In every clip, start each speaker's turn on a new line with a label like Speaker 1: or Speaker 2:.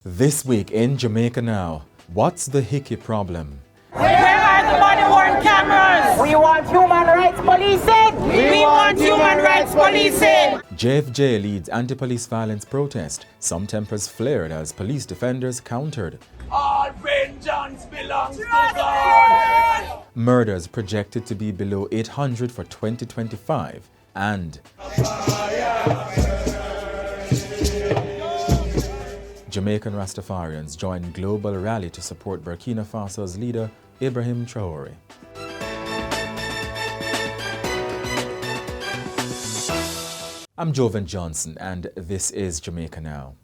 Speaker 1: This week in Jamaica Now, what's the Hickey problem?
Speaker 2: Where are the body-worn cameras?
Speaker 3: We want human rights policing!
Speaker 2: We want human rights policing!
Speaker 1: JFJ leads anti-police violence protest. Some tempers flared as police defenders countered.
Speaker 2: All vengeance belongs to God!
Speaker 1: Murders projected to be below 800 for 2025. And Jamaican Rastafarians join global rally to support Burkina Faso's leader, Ibrahim Traoré. I'm Jovan Johnson, and this is Jamaica Now.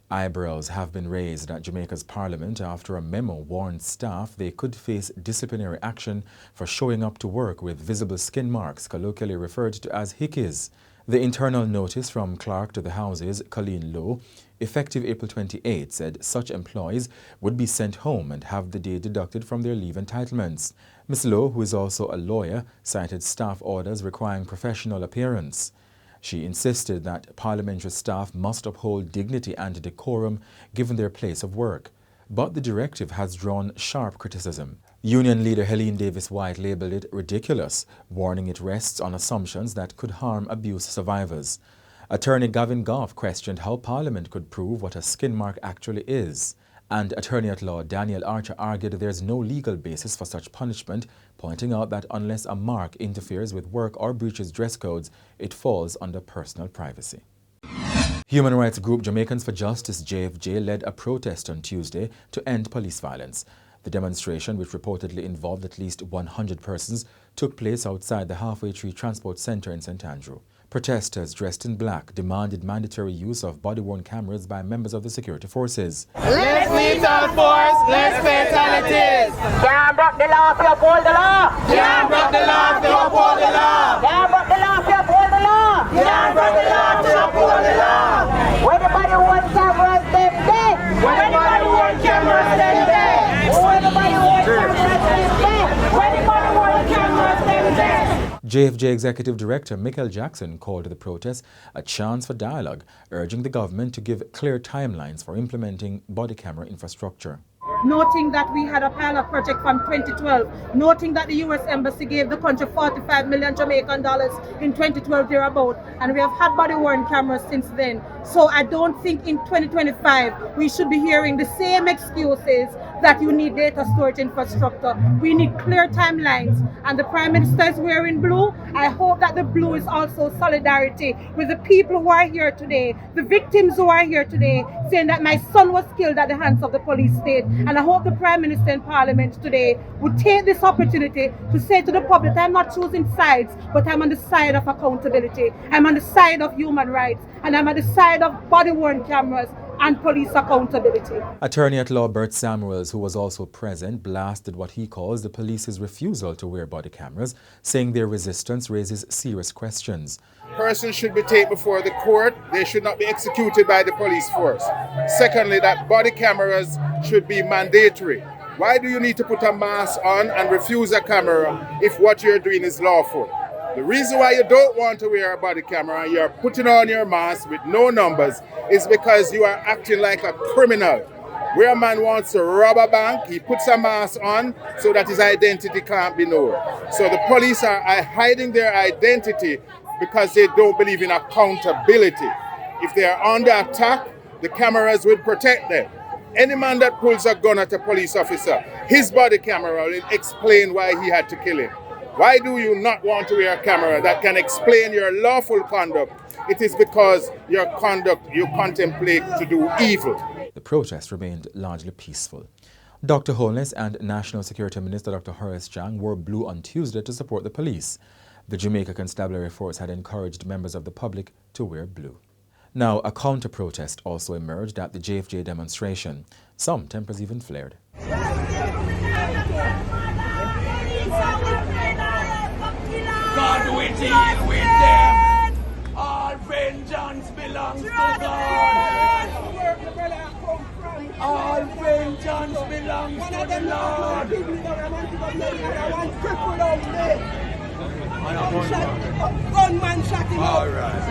Speaker 1: Eyebrows have been raised at Jamaica's Parliament after a memo warned staff they could face disciplinary action for showing up to work with visible skin marks, colloquially referred to as hickeys. The internal notice from Clerk to the Houses, Colleen Lowe, effective April 28, said such employees would be sent home and have the day deducted from their leave entitlements. Ms. Lowe, who is also a lawyer, cited staff orders requiring professional appearance. She insisted that parliamentary staff must uphold dignity and decorum given their place of work. But the directive has drawn sharp criticism. Union leader Helene Davis-White labelled it ridiculous, warning it rests on assumptions that could harm abuse survivors. Attorney Gavin Goff questioned how Parliament could prove what a skin mark actually is. And Attorney-at-Law Daniel Archer argued there's no legal basis for such punishment, pointing out that unless a mark interferes with work or breaches dress codes, it falls under personal privacy. Human rights group Jamaicans for Justice JFJ led a protest on Tuesday to end police violence. The demonstration, which reportedly involved at least 100 persons, took place outside the Halfway Tree Transport Centre in St. Andrew. Protesters dressed in black demanded mandatory use of body-worn cameras by members of the security forces.
Speaker 2: Less lethal force, less fatalities!
Speaker 3: Can't break the law if you uphold the law!
Speaker 2: Can't break the law if you uphold the law!
Speaker 3: Can't break the law if you uphold the law!
Speaker 2: Can't break the law if you uphold the law!
Speaker 3: Where the body-worn cameras, them dead!
Speaker 2: Where the body-worn cameras, them dead!
Speaker 3: Where the body-worn cameras, them dead!
Speaker 2: Where the body-worn cameras, them dead!
Speaker 1: JFJ Executive Director Michael Jackson called the protest a chance for dialogue, urging the government to give clear timelines for implementing body camera infrastructure.
Speaker 4: Noting that we had a pilot project from 2012, noting that the U.S. Embassy gave the country 45 million Jamaican dollars in 2012 thereabout, and we have had body-worn cameras since then. So I don't think in 2025 we should be hearing the same excuses that you need data storage infrastructure. We need clear timelines, and the Prime Minister is wearing blue. I hope that the blue is also solidarity with the people who are here today, the victims who are here today, saying that my son was killed at the hands of the police state. And I hope the Prime Minister and Parliament today would take this opportunity to say to the public that I'm not choosing sides, but I'm on the side of accountability. I'm on the side of human rights, and I'm on the side of body-worn cameras and police accountability.
Speaker 1: Attorney-at-Law Bert Samuels, who was also present, blasted what he calls the police's refusal to wear body cameras, saying their resistance raises serious questions.
Speaker 5: Persons should be taken before the court. They should not be executed by the police force. Secondly, that body cameras should be mandatory. Why do you need to put a mask on and refuse a camera if what you're doing is lawful? The reason why you don't want to wear a body camera and you're putting on your mask with no numbers is because you are acting like a criminal. Where a man wants to rob a bank, he puts a mask on so that his identity can't be known. So the police are hiding their identity because they don't believe in accountability. If they are under attack, the cameras will protect them. Any man that pulls a gun at a police officer, his body camera will explain why he had to kill him. Why do you not want to wear a camera that can explain your lawful conduct? It is because your conduct you contemplate to do evil.
Speaker 1: The protest remained largely peaceful. Dr. Holness and National Security Minister Dr. Horace Chang wore blue on Tuesday to support the police. The Jamaica Constabulary Force had encouraged members of the public to wear blue. Now, a counter-protest also emerged at the JFJ demonstration. Some tempers even flared.
Speaker 2: God will deal with them. All vengeance belongs to God. All vengeance belongs to the Lord.
Speaker 6: Gunman shot him up.
Speaker 2: All right.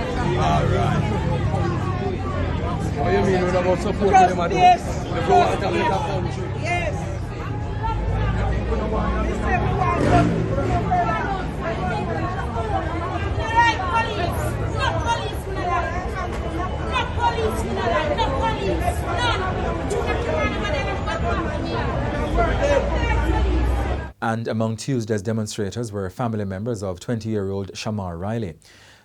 Speaker 2: What you mean about supporting them at home? If you want to make a country.
Speaker 4: Yes.
Speaker 1: And among Tuesday's demonstrators were family members of 20-year-old Shamar Riley.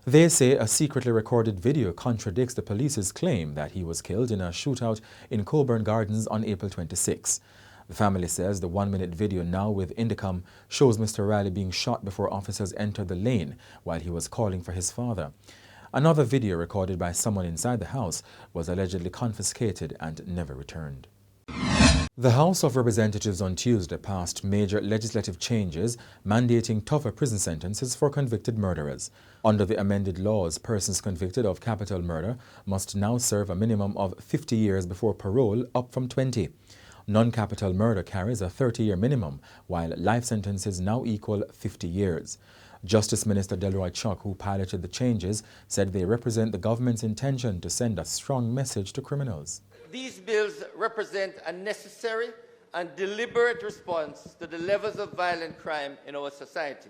Speaker 1: They say a secretly recorded video contradicts the police's claim that he was killed in a shootout in Coburn Gardens on April 26. The family says the 1-minute video now with Indicom shows Mr. Riley being shot before officers entered the lane while he was calling for his father. Another video recorded by someone inside the house was allegedly confiscated and never returned. The House of Representatives on Tuesday passed major legislative changes mandating tougher prison sentences for convicted murderers. Under the amended laws, persons convicted of capital murder must now serve a minimum of 50 years before parole, up from 20. Non-capital murder carries a 30-year minimum, while life sentences now equal 50 years. Justice Minister Delroy Chuck, who piloted the changes, said they represent the government's intention to send a strong message to criminals.
Speaker 6: These bills represent a necessary and deliberate response to the levels of violent crime in our society,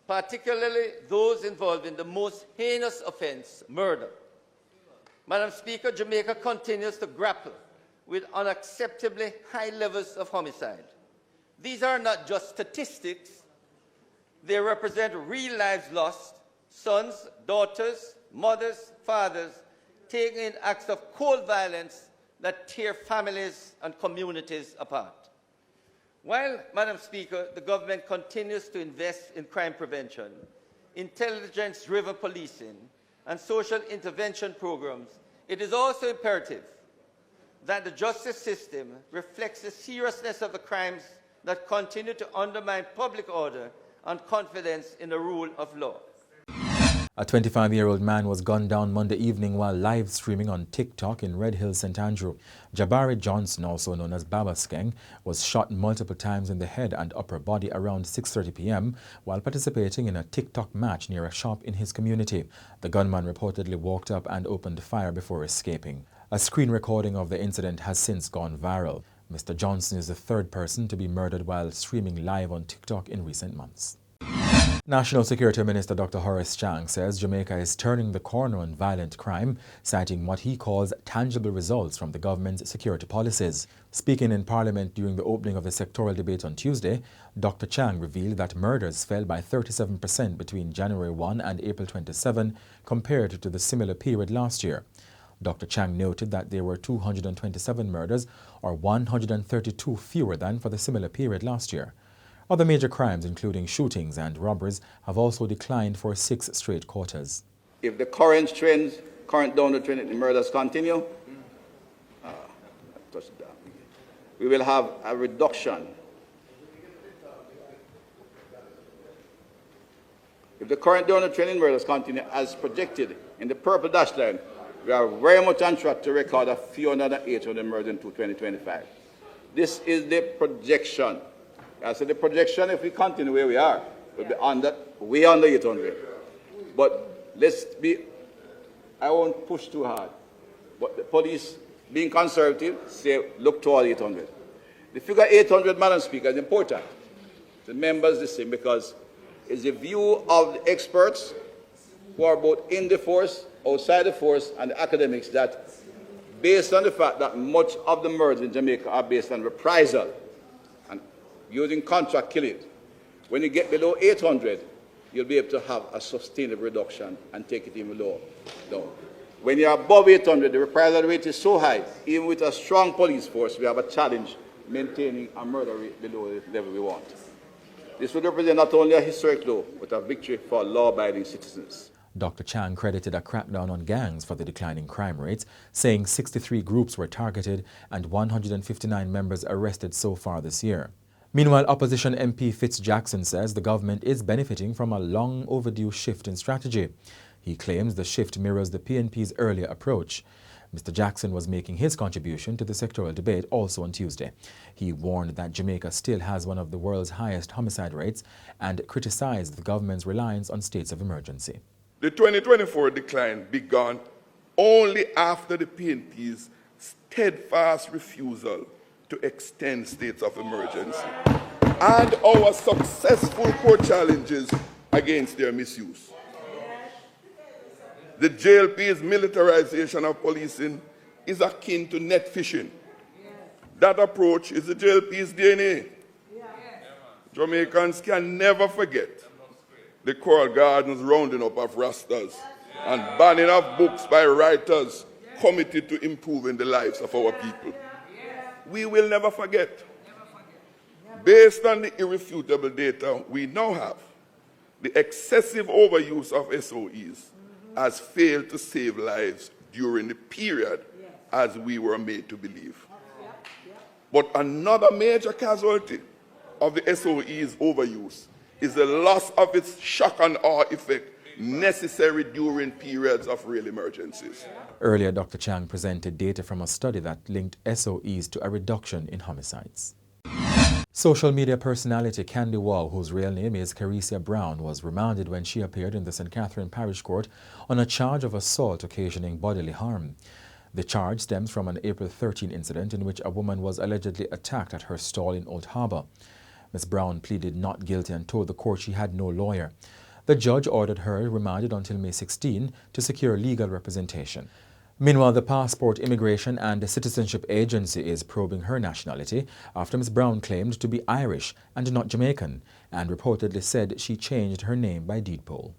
Speaker 6: particularly those involved in the most heinous offense, murder. Madam Speaker, Jamaica continues to grapple with unacceptably high levels of homicide. These are not just statistics. They represent real lives lost, sons, daughters, mothers, fathers, taking in acts of cold violence that tear families and communities apart. While, Madam Speaker, the government continues to invest in crime prevention, intelligence-driven policing, and social intervention programs, it is also imperative that the justice system reflects the seriousness of the crimes that continue to undermine public order and confidence in the rule of law.
Speaker 1: A 25-year-old man was gunned down Monday evening while live streaming on TikTok in Red Hill, St. Andrew. Jabari Johnson, also known as Baba Skeng, was shot multiple times in the head and upper body around 6:30 p.m. while participating in a TikTok match near a shop in his community. The gunman reportedly walked up and opened fire before escaping. A screen recording of the incident has since gone viral. Mr. Johnson is the third person to be murdered while streaming live on TikTok in recent months. National Security Minister Dr. Horace Chang says Jamaica is turning the corner on violent crime, citing what he calls tangible results from the government's security policies. Speaking in Parliament during the opening of the sectoral debate on Tuesday, Dr. Chang revealed that murders fell by 37% between January 1 and April 27 compared to the similar period last year. Dr. Chang noted that there were 227 murders, or 132 fewer than for the similar period last year. Other major crimes, including shootings and robberies, have also declined for 6 straight quarters.
Speaker 7: If the current downward trend in the murders continue, we will have a reduction. If the current downward trend in murders continue as projected in the purple dash line, we are very much on track to record a few another 800 murders in 2025. This is the projection. I said the projection, if we continue where we are, will be way under 800. But I won't push too hard. But the police, being conservative, say look toward 800. The figure 800, Madam Speaker, is important. The members the same because it's the view of the experts who are both in the force, outside the force, and the academics that based on the fact that much of the murders in Jamaica are based on reprisal, using contract killing. When you get below 800, you'll be able to have a sustainable reduction and take it even lower. When you're above 800, the reprisal rate is so high, even with a strong police force, we have a challenge maintaining a murder rate below the level we want. This would represent not only a historic low, but a victory for law-abiding citizens.
Speaker 1: Dr. Chang credited a crackdown on gangs for the declining crime rates, saying 63 groups were targeted and 159 members arrested so far this year. Meanwhile, opposition MP Fitz Jackson says the government is benefiting from a long overdue shift in strategy. He claims the shift mirrors the PNP's earlier approach. Mr. Jackson was making his contribution to the sectoral debate also on Tuesday. He warned that Jamaica still has one of the world's highest homicide rates and criticized the government's reliance on states of emergency.
Speaker 8: The 2024 decline began
Speaker 5: only after the PNP's steadfast refusal to extend states of emergency and our successful court challenges against their misuse. The JLP's militarization of policing is akin to net fishing. That approach is the JLP's DNA. Jamaicans can never forget the Coral Gardens rounding up of Rastas and banning of books by writers committed to improving the lives of our people. We will never forget. Based on the irrefutable data we now have, the excessive overuse of SOEs has failed to save lives during the period as we were made to believe. But another major casualty of the SOE's overuse is the loss of its shock and awe effect necessary during periods of real emergencies.
Speaker 1: Earlier, Dr. Chang presented data from a study that linked SOEs to a reduction in homicides. Social media personality Candy Wow, whose real name is Carissa Brown, was remanded when she appeared in the St. Catherine Parish Court on a charge of assault occasioning bodily harm. The charge stems from an April 13 incident in which a woman was allegedly attacked at her stall in Old Harbour. Ms. Brown pleaded not guilty and told the court she had no lawyer. The judge ordered her remanded until May 16 to secure legal representation. Meanwhile, the Passport, Immigration and Citizenship Agency is probing her nationality after Ms. Brown claimed to be Irish and not Jamaican and reportedly said she changed her name by deed poll.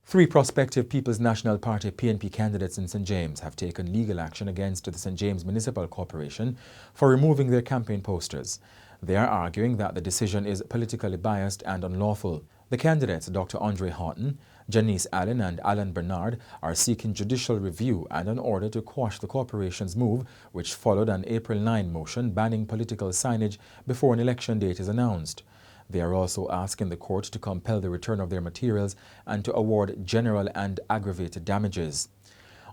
Speaker 1: 3 prospective People's National Party PNP candidates in St. James have taken legal action against the St. James Municipal Corporation for removing their campaign posters. They are arguing that the decision is politically biased and unlawful. The candidates, Dr. Andre Houghton, Janice Allen and Alan Bernard, are seeking judicial review and an order to quash the corporation's move, which followed an April 9 motion banning political signage before an election date is announced. They are also asking the court to compel the return of their materials and to award general and aggravated damages.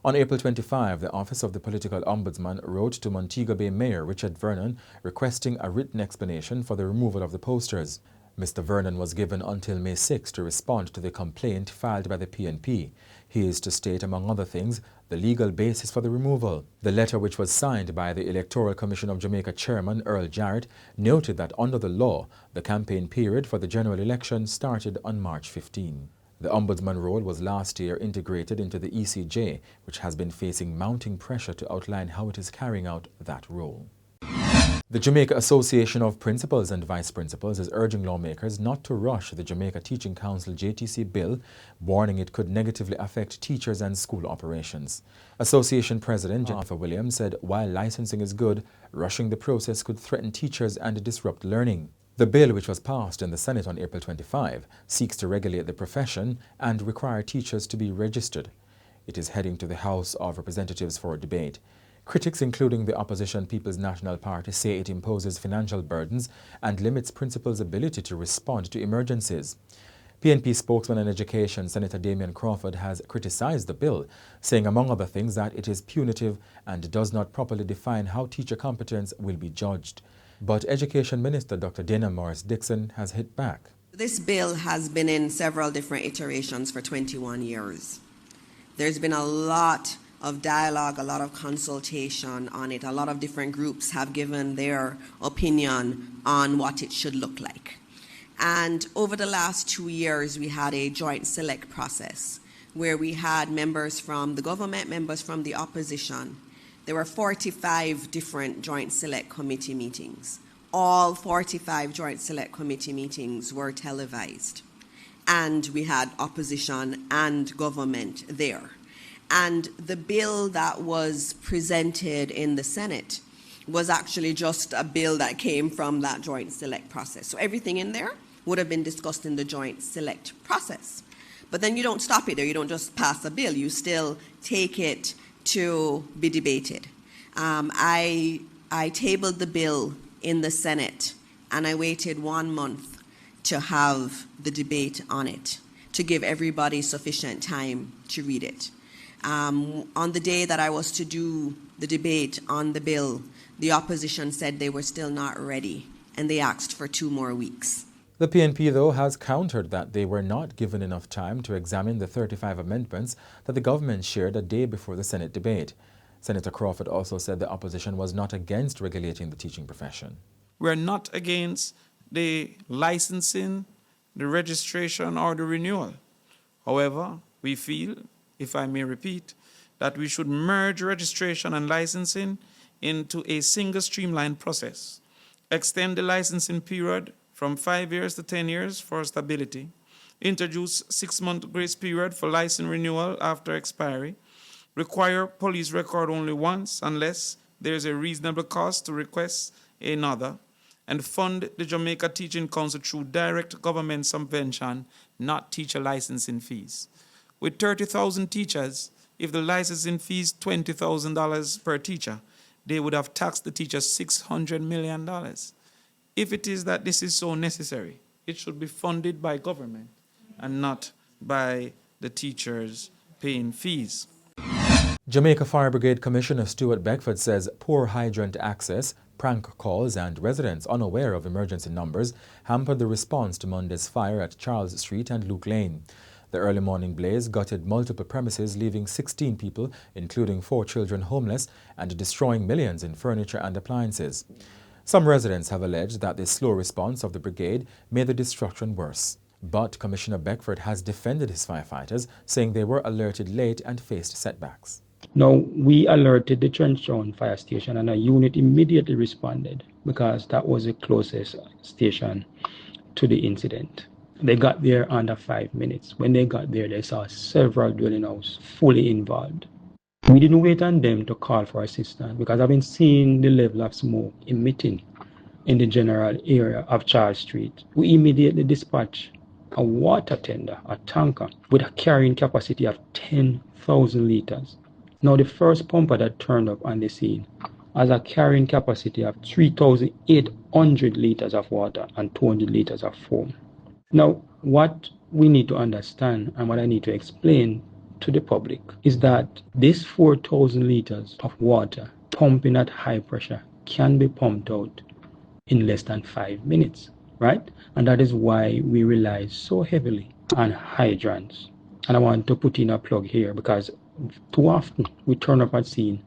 Speaker 1: On April 25, the Office of the Political Ombudsman wrote to Montego Bay Mayor Richard Vernon requesting a written explanation for the removal of the posters. Mr. Vernon was given until May 6 to respond to the complaint filed by the PNP. He is to state, among other things, the legal basis for the removal. The letter, which was signed by the Electoral Commission of Jamaica Chairman Earl Jarrett, noted that under the law, the campaign period for the general election started on March 15. The Ombudsman role was last year integrated into the ECJ, which has been facing mounting pressure to outline how it is carrying out that role. The Jamaica Association of Principals and Vice Principals is urging lawmakers not to rush the Jamaica Teaching Council JTC bill, warning it could negatively affect teachers and school operations. Association President Arthur Williams said while licensing is good, rushing the process could threaten teachers and disrupt learning. The bill, which was passed in the Senate on April 25, seeks to regulate the profession and require teachers to be registered. It is heading to the House of Representatives for debate. Critics, including the opposition People's National Party, say it imposes financial burdens and limits principals' ability to respond to emergencies. PNP spokesman on education, Senator Damian Crawford, has criticized the bill, saying among other things that it is punitive and does not properly define how teacher competence will be judged. But Education Minister Dr. Dana Morris-Dixon has hit back.
Speaker 8: This bill has been in several different iterations for 21 years. There's been a lot of dialogue, a lot of consultation on it. A lot of different groups have given their opinion on what it should look like. And over the last 2 years, we had a joint select process where we had members from the government, members from the opposition. There were 45 different joint select committee meetings. All 45 joint select committee meetings were televised. And we had opposition and government there. And the bill that was presented in the Senate was actually just a bill that came from that joint select process. So everything in there would have been discussed in the joint select process. But then you don't stop it there. You don't just pass a bill. You still take it to be debated. I tabled the bill in the Senate, and I waited 1 month to have the debate on it, to give everybody sufficient time to read it. On the day that I was to do the debate on the bill, the opposition said they were still not ready, and they asked for 2 more weeks.
Speaker 1: The PNP, though, has countered that they were not given enough time to examine the 35 amendments that the government shared a day before the Senate debate. Senator Crawford also said the opposition was not against regulating the teaching profession.
Speaker 9: We're not against the licensing, the registration, or the renewal. However, we feel, if I may repeat, that we should merge registration and licensing into a single streamlined process. Extend the licensing period from 5 years to 10 years for stability. Introduce 6-month grace period for license renewal after expiry. Require police record only once unless there is a reasonable cost to request another. And fund the Jamaica Teaching Council through direct government subvention, not teacher licensing fees. With 30,000 teachers, if the licensing fees $20,000 per teacher, they would have taxed the teachers $600 million. If it is that this is so necessary, it should be funded by government and not by the teachers paying fees.
Speaker 1: Jamaica Fire Brigade Commissioner Stuart Beckford says poor hydrant access, prank calls and residents unaware of emergency numbers hampered the response to Monday's fire at Charles Street and Luke Lane. The early morning blaze gutted multiple premises, leaving 16 people, including 4 children, homeless and destroying millions in furniture and appliances. Some residents have alleged that the slow response of the brigade made the destruction worse. But Commissioner Beckford has defended his firefighters, saying they were alerted late and faced setbacks.
Speaker 10: Now, we alerted the Trenchtown Fire Station and a unit immediately responded because that was the closest station to the incident. They got there under 5 minutes. When they got there, they saw several dwelling houses fully involved. We didn't wait on them to call for assistance because I've been seeing the level of smoke emitting in the general area of Charles Street. We immediately dispatched a water tender, a tanker, with a carrying capacity of 10,000 liters. Now, the first pumper that turned up on the scene has a carrying capacity of 3,800 liters of water and 200 liters of foam. Now, what we need to understand and what I need to explain to the public is that this 4,000 liters of water pumping at high pressure can be pumped out in less than 5 minutes, right? And that is why we rely so heavily on hydrants. And I want to put in a plug here because too often we turn up at scene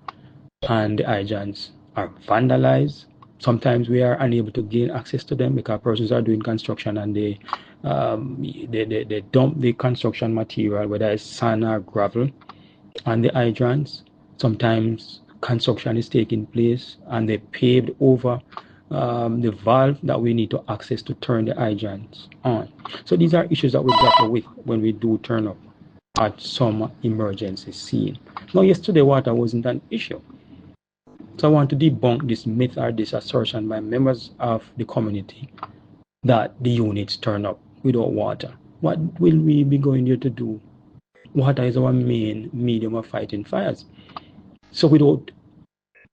Speaker 10: and the hydrants are vandalized. Sometimes we are unable to gain access to them because persons are doing construction and they dump the construction material, whether it's sand or gravel, on the hydrants. Sometimes construction is taking place and they paved over the valve that we need to access to turn the hydrants on. So these are issues that we grapple with when we do turn up at some emergency scene. Now, yesterday water wasn't an issue. So I want to debunk this myth or this assertion by members of the community that the units turn up without water. What will we be going there to do? Water is our main medium of fighting fires. So without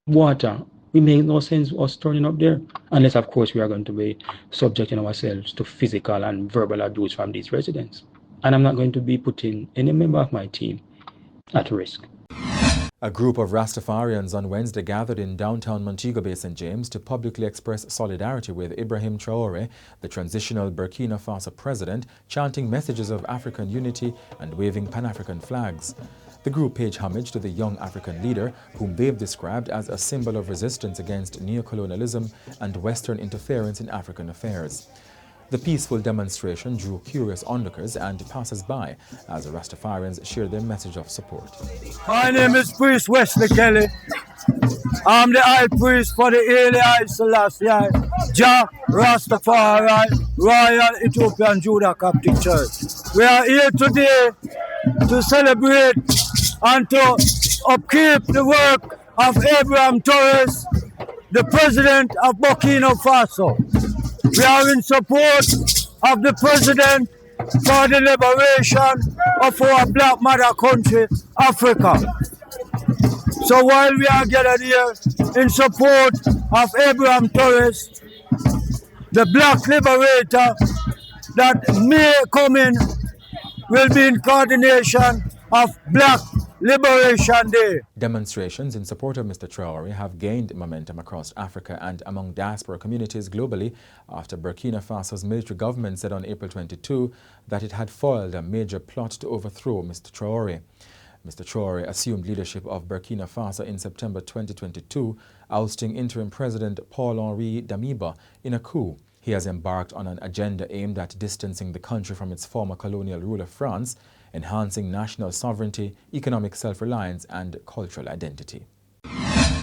Speaker 10: water, it makes no sense us turning up there, unless of course we are going to be subjecting ourselves to physical and verbal abuse from these residents. And I'm not going to be putting any member of my team at risk.
Speaker 1: A group of Rastafarians on Wednesday gathered in downtown Montego Bay, St. James to publicly express solidarity with Ibrahim Traoré, the transitional Burkina Faso president, chanting messages of African unity and waving Pan-African flags. The group paid homage to the young African leader, whom they've described as a symbol of resistance against neocolonialism and Western interference in African affairs. The peaceful demonstration drew curious onlookers and passers-by as the Rastafarians shared their message of support.
Speaker 11: My name is Priest Wesley Kelly. I'm the high priest for the Haile Selassie, Jah Rastafari, Royal Ethiopian Judah Coptic Church. We are here today to celebrate and to upkeep the work of Abraham Torres, the president of Burkina Faso. We are in support of the president for the liberation of our black mother country, Africa. So while we are gathered here in support of Abraham Torres, the black liberator that may come in will be in coordination of black Liberation Day.
Speaker 1: Demonstrations in support of Mr. Traore have gained momentum across Africa and among diaspora communities globally after Burkina Faso's military government said on April 22 that it had foiled a major plot to overthrow Mr. Traore. Mr. Traore assumed leadership of Burkina Faso in September 2022, ousting interim President Paul-Henri Damiba in a coup. He has embarked on an agenda aimed at distancing the country from its former colonial ruler France, enhancing national sovereignty, economic self-reliance and cultural identity.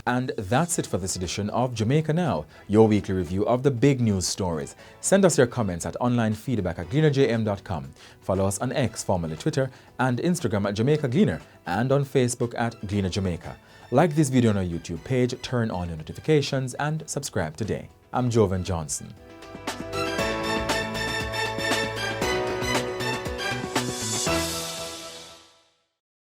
Speaker 1: And that's it for this edition of Jamaica Now, your weekly review of the big news stories. Send us your comments at onlinefeedback@gleanerjm.com. Follow us on X, formerly Twitter, and Instagram at Jamaica Gleaner, and on Facebook at Gleaner Jamaica. Like this video on our YouTube page, turn on your notifications, and subscribe today. I'm Jovan Johnson.